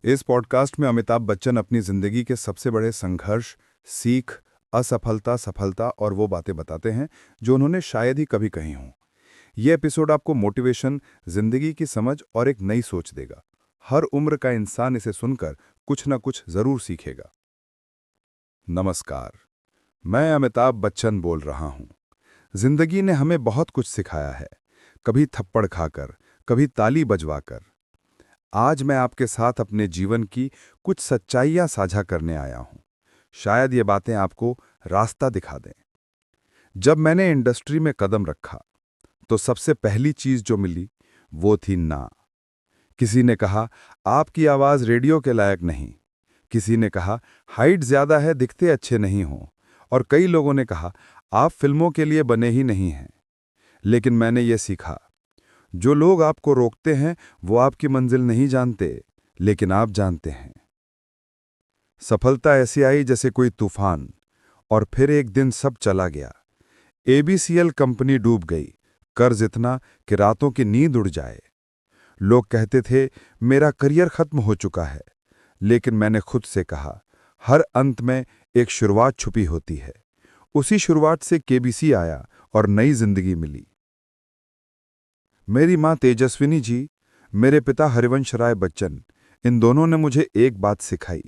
इस पॉडकास्ट में अमिताभ बच्चन अपनी जिंदगी के सबसे बड़े संघर्ष, सीख, असफलता, सफलता और वो बातें बताते हैं जो उन्होंने शायद ही कभी कही हों। ये एपिसोड आपको मोटिवेशन, जिंदगी की समझ और एक नई सोच देगा। हर उम्र का इंसान इसे सुनकर कुछ न कुछ जरूर सीखेगा। नमस्कार, मैं अमिताभ बच्चन बोल रहा हूं। जिंदगी ने हमें बहुत कुछ सिखाया है, कभी थप्पड़ खाकर, कभी ताली बजवाकर। आज मैं आपके साथ अपने जीवन की कुछ सच्चाइयां साझा करने आया हूं। शायद ये बातें आपको रास्ता दिखा दें। जब मैंने इंडस्ट्री में कदम रखा तो सबसे पहली चीज जो मिली वो थी ना। किसी ने कहा, आपकी आवाज रेडियो के लायक नहीं। किसी ने कहा, हाइट ज्यादा है, दिखते अच्छे नहीं हो। और कई लोगों ने कहा, आप फिल्मों के लिए बने ही नहीं हैं। लेकिन मैंने ये सीखा, जो लोग आपको रोकते हैं वो आपकी मंजिल नहीं जानते, लेकिन आप जानते हैं। सफलता ऐसी आई जैसे कोई तूफान, और फिर एक दिन सब चला गया। एबीसीएल कंपनी डूब गई, कर्ज इतना कि रातों की नींद उड़ जाए। लोग कहते थे मेरा करियर खत्म हो चुका है, लेकिन मैंने खुद से कहा, हर अंत में एक शुरुआत छुपी होती है। उसी शुरुआत से केबीसी आया और नई जिंदगी मिली। मेरी मां तेजस्विनी जी, मेरे पिता हरिवंश राय बच्चन, इन दोनों ने मुझे एक बात सिखाई,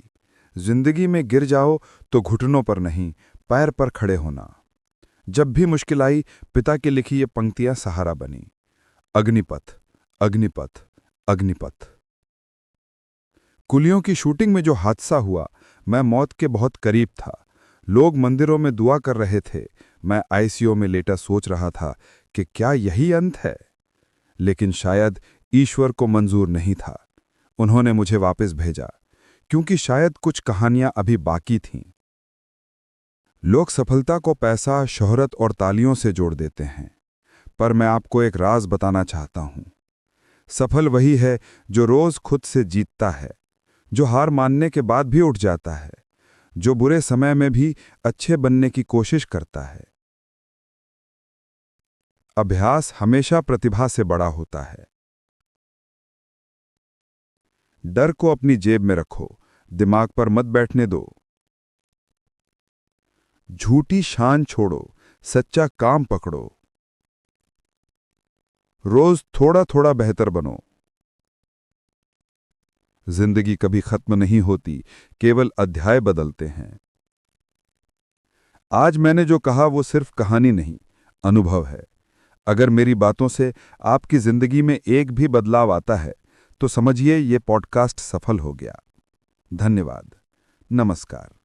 जिंदगी में गिर जाओ तो घुटनों पर नहीं, पैर पर खड़े होना। जब भी मुश्किल आई, पिता की लिखी ये पंक्तियां सहारा बनी। अग्निपथ, अग्निपथ, अग्निपथ। कुलियों की शूटिंग में जो हादसा हुआ, मैं मौत के बहुत करीब था। लोग मंदिरों में दुआ कर रहे थे, मैं आईसीयू में लेटा सोच रहा था कि क्या यही अंत है। लेकिन शायद ईश्वर को मंजूर नहीं था। उन्होंने मुझे वापस भेजा, क्योंकि शायद कुछ कहानियां अभी बाकी थीं। लोग सफलता को पैसा, शोहरत और तालियों से जोड़ देते हैं, पर मैं आपको एक राज बताना चाहता हूं। सफल वही है जो रोज खुद से जीतता है, जो हार मानने के बाद भी उठ जाता है, जो बुरे समय में भी अच्छे बनने की कोशिश करता है। अभ्यास हमेशा प्रतिभा से बड़ा होता है। डर को अपनी जेब में रखो, दिमाग पर मत बैठने दो। झूठी शान छोड़ो, सच्चा काम पकड़ो। रोज थोड़ा थोड़ा बेहतर बनो। जिंदगी कभी खत्म नहीं होती, केवल अध्याय बदलते हैं। आज मैंने जो कहा वो सिर्फ कहानी नहीं, अनुभव है। अगर मेरी बातों से आपकी जिंदगी में एक भी बदलाव आता है तो समझिए ये पॉडकास्ट सफल हो गया। धन्यवाद। नमस्कार।